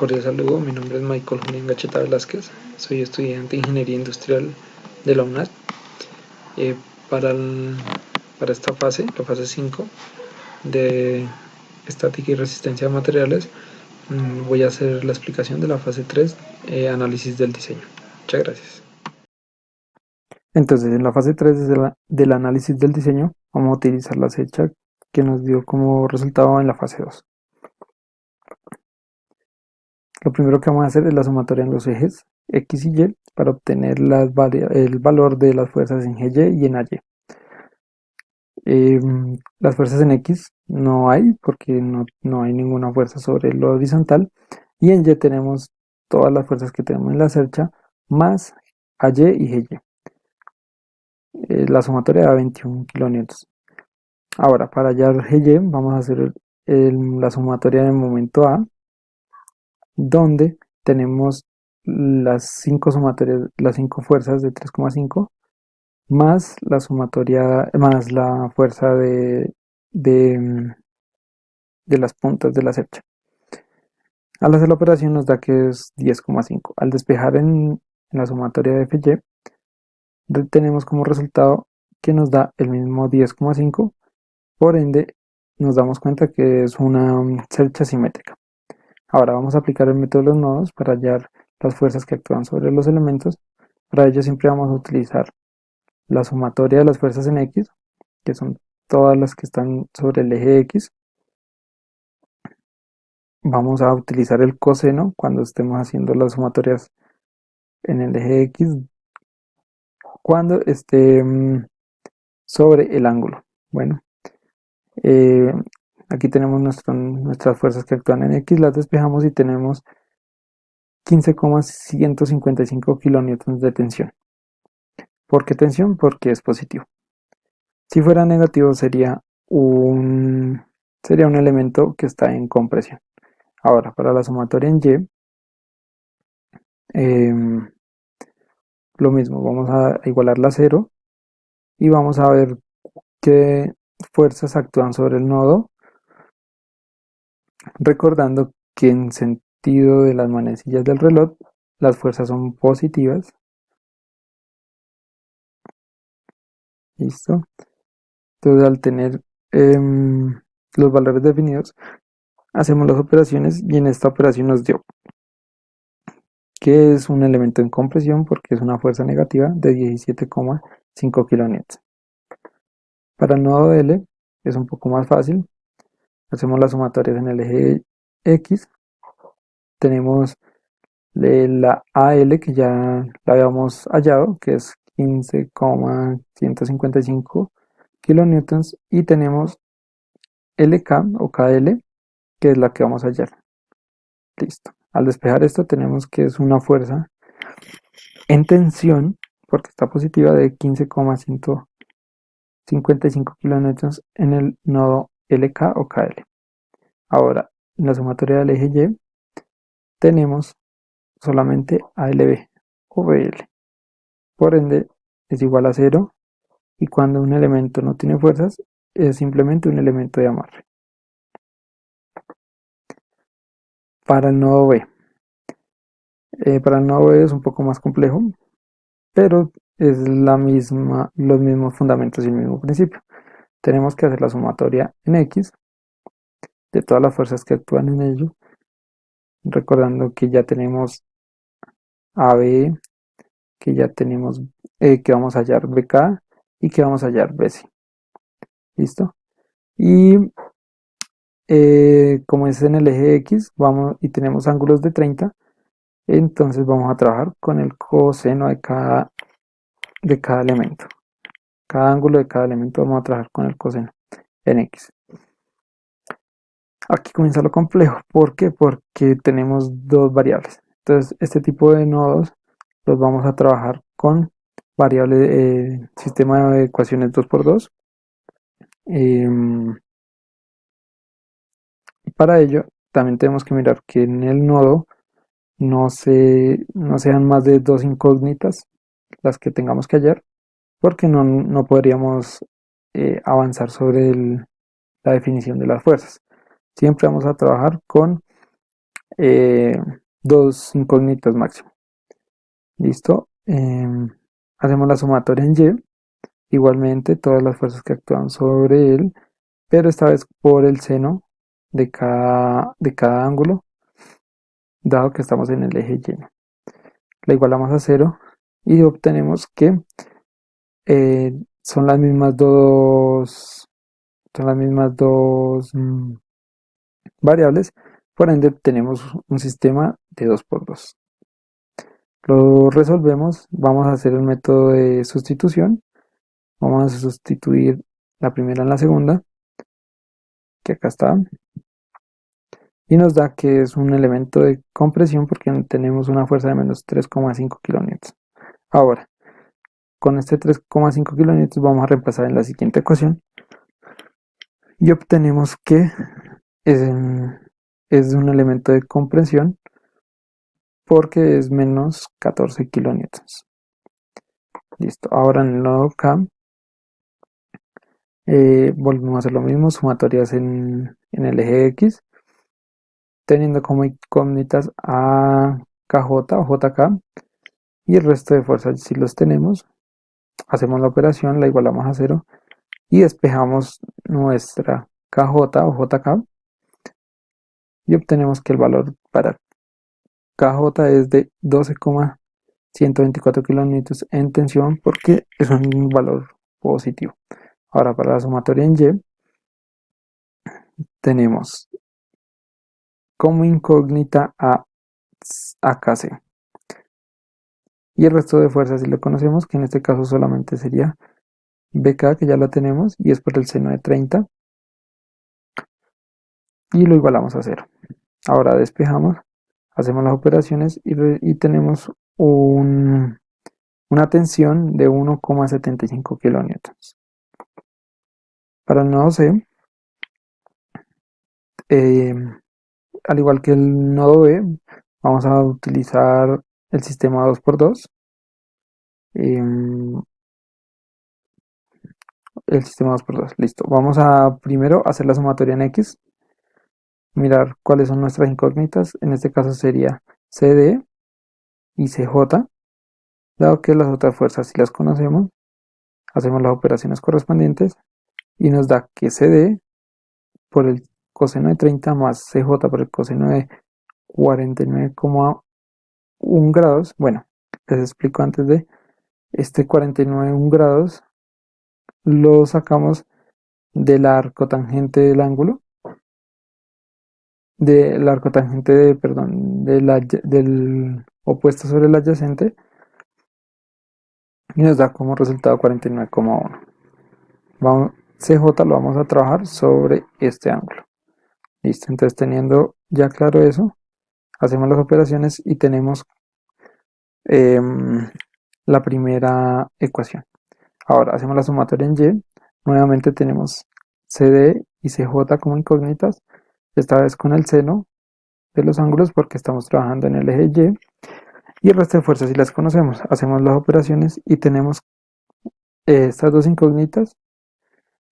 Cordial saludo, mi nombre es Michael Julián Gacheta Velázquez, soy estudiante de Ingeniería Industrial de la UNAD. Eh, para, para esta fase, la fase 5 de estática y resistencia de materiales, voy a hacer la explicación de la fase 3, análisis del diseño. Muchas gracias. Entonces, en la fase 3 del análisis del diseño, vamos a utilizar la fecha que nos dio como resultado en la fase 2. Lo primero que vamos a hacer es la sumatoria en los ejes X y Y para obtener el valor de las fuerzas en GY y en AY. Las fuerzas en X no hay porque no hay ninguna fuerza sobre lo horizontal, y en Y tenemos todas las fuerzas que tenemos en la cercha más AY y GY. La sumatoria da 21 kilonewtons. Ahora, para hallar GY vamos a hacer la sumatoria del momento A, donde tenemos las 5 sumatorias, las 5 fuerzas de 3,5 más la sumatoria, más la fuerza de las puntas de la cercha. Al hacer la operación nos da que es 10,5. Al despejar en la sumatoria de FY, tenemos como resultado que nos da el mismo 10,5. Por ende, nos damos cuenta que es una cercha simétrica. Ahora vamos a aplicar el método de los nodos para hallar las fuerzas que actúan sobre los elementos. Para ello siempre vamos a utilizar la sumatoria de las fuerzas en X, que son todas las que están sobre el eje X. Vamos a utilizar el coseno cuando estemos haciendo las sumatorias en el eje X, cuando esté sobre el ángulo. Bueno, aquí tenemos nuestras fuerzas que actúan en X, las despejamos y tenemos 15,155 kilonewtons de tensión. ¿Por qué tensión? Porque es positivo. Si fuera negativo sería un elemento que está en compresión. Ahora, para la sumatoria en Y, lo mismo, vamos a igualarla a 0 y vamos a ver qué fuerzas actúan sobre el nodo, recordando que en sentido de las manecillas del reloj las fuerzas son positivas. Listo. Entonces, al tener los valores definidos, hacemos las operaciones y en esta operación nos dio que es un elemento en compresión porque es una fuerza negativa de 17,5 kilonewtons. Para el nodo L es un poco más fácil. Hacemos las sumatorias en el eje X. Tenemos la AL que ya la habíamos hallado, que es 15,155 kilonewtons, y tenemos LK o KL, que es la que vamos a hallar. Listo. Al despejar esto tenemos que es una fuerza en tensión, porque está positiva, de 15,155 kilonewtons en el nodo LK o KL. Ahora, en la sumatoria del eje Y tenemos solamente ALB o BL. Por ende, es igual a 0, y cuando un elemento no tiene fuerzas, es simplemente un elemento de amarre. Para el nodo B. Para el nodo B es un poco más complejo, pero es los mismos fundamentos y el mismo principio. Tenemos que hacer la sumatoria en X de todas las fuerzas que actúan en ello, recordando que ya tenemos AB, que ya tenemos que vamos a hallar BK y que vamos a hallar BC. ¿Listo? Y como es en el eje X, vamos y tenemos ángulos de 30, entonces vamos a trabajar con el coseno de cada elemento. Cada ángulo de cada elemento vamos a trabajar con el coseno en X. Aquí comienza lo complejo. ¿Por qué? Porque tenemos dos variables. Entonces, este tipo de nodos los vamos a trabajar con variable sistema de ecuaciones 2x2. Para ello, también tenemos que mirar que en el nodo no sean más de dos incógnitas las que tengamos que hallar, porque no podríamos avanzar sobre la definición de las fuerzas. Siempre vamos a trabajar con eh, dos incógnitas máximo. Listo. Hacemos la sumatoria en Y. Igualmente todas las fuerzas que actúan sobre él, pero esta vez por el seno de cada ángulo, dado que estamos en el eje Y. La igualamos a cero y obtenemos que son las mismas dos variables, por ende tenemos un sistema de 2 por 2. Lo resolvemos, vamos a hacer el método de sustitución, vamos a sustituir la primera en la segunda, que acá está, y nos da que es un elemento de compresión porque tenemos una fuerza de menos 3,5 kilonewtons. Ahora, con este 3,5 kilonewtons vamos a reemplazar en la siguiente ecuación y obtenemos que es, es un elemento de compresión porque es menos 14 kilonewtons. Listo, ahora en el nodo K volvemos a hacer lo mismo, sumatorias en el eje X, teniendo como incógnitas a KJ o JK y el resto de fuerzas si los tenemos. Hacemos la operación, la igualamos a cero y despejamos nuestra KJ o JK y obtenemos que el valor para KJ es de 12,124 kilonewtons en tensión porque es un valor positivo. Ahora para la sumatoria en Y tenemos como incógnita a AKC y el resto de fuerzas si lo conocemos, que en este caso solamente sería BK, que ya la tenemos y es por el seno de 30 y lo igualamos a cero. Ahora despejamos, hacemos las operaciones y tenemos una tensión de 1,75 kilonewtons. Para el nodo C, al igual que el nodo B, vamos a utilizar el sistema 2x2. El sistema 2x2, listo. Vamos a primero hacer la sumatoria en X, mirar cuáles son nuestras incógnitas. En este caso sería CD y CJ, dado que las otras fuerzas si las conocemos, hacemos las operaciones correspondientes y nos da que CD por el coseno de 30 más CJ por el coseno de 49,1 grados. Bueno, les explico antes de este 49,1 grados lo sacamos del arco tangente del ángulo, del arco tangente perdón, del opuesto sobre el adyacente y nos da como resultado 49,1. CJ lo vamos a trabajar sobre este ángulo. Listo, entonces teniendo ya claro eso, hacemos las operaciones y tenemos la primera ecuación. Ahora hacemos la sumatoria en Y, nuevamente tenemos CD y CJ como incógnitas, esta vez con el seno de los ángulos porque estamos trabajando en el eje y el resto de fuerzas si las conocemos. Hacemos las operaciones y tenemos estas dos incógnitas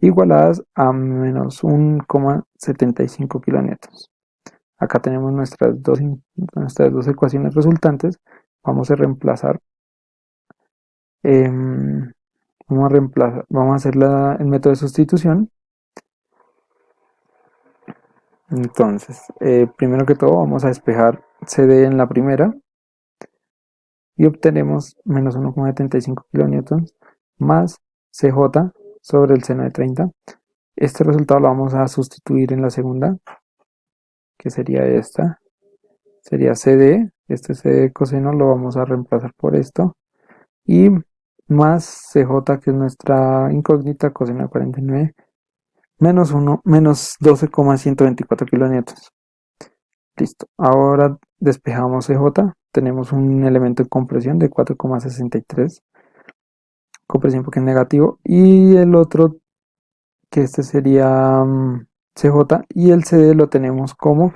igualadas a menos 1,75 kilonewtons. Acá tenemos nuestras dos ecuaciones resultantes. Vamos a reemplazar, vamos a hacer el método de sustitución. Entonces, primero que todo vamos a despejar CD en la primera y obtenemos menos 1,75 kilonewtons más CJ sobre el seno de 30. Este resultado lo vamos a sustituir en la segunda, que sería esta. Sería CD, este CD coseno lo vamos a reemplazar por esto. Y más CJ, que es nuestra incógnita, coseno de 49, menos 1, menos 12,124 kilonewtons. Listo. Ahora despejamos CJ. Tenemos un elemento de compresión de 4,63. Compresión porque es negativo. Y el otro, que este sería CJ. Y el CD lo tenemos como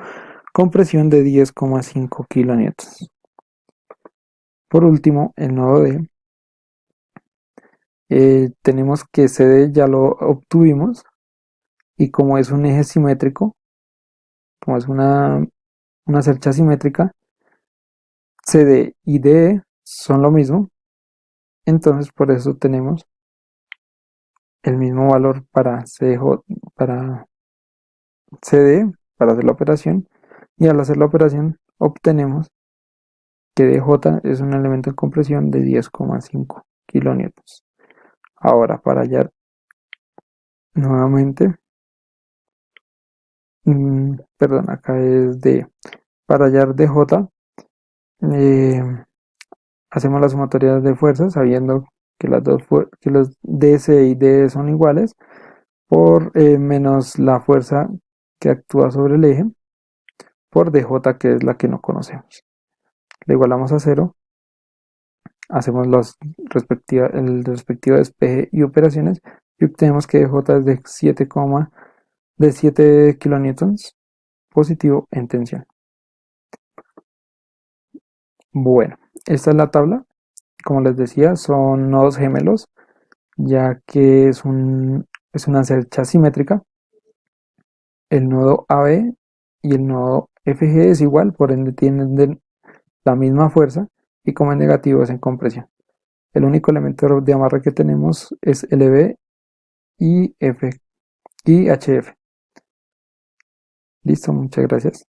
compresión de 10,5 kilonewtons. Por último, el nodo D. Tenemos que CD ya lo obtuvimos. Y como es un eje simétrico, como es una una cercha simétrica, CD y DE son lo mismo, entonces por eso tenemos el mismo valor para CJ, para CD, para hacer la operación, y al hacer la operación obtenemos que DJ es un elemento de compresión de 10,5 kilonewtons. Ahora, para hallar nuevamente, perdón, acá es D. Para hallar DJ, eh, hacemos la sumatoria de fuerzas sabiendo que que los DC y DE son iguales por menos la fuerza que actúa sobre el eje por DJ, que es la que no conocemos. Le igualamos a 0, hacemos el respectivo despeje y operaciones y obtenemos que DJ es de 7 kilonewtons positivo en tensión. Bueno, esta es la tabla. Como les decía, son nodos gemelos, ya que es una cercha simétrica. El nodo AB y el nodo FG es igual, por ende tienen la misma fuerza y como es negativo es en compresión. El único elemento de amarre que tenemos es LB y HF. Listo, muchas gracias.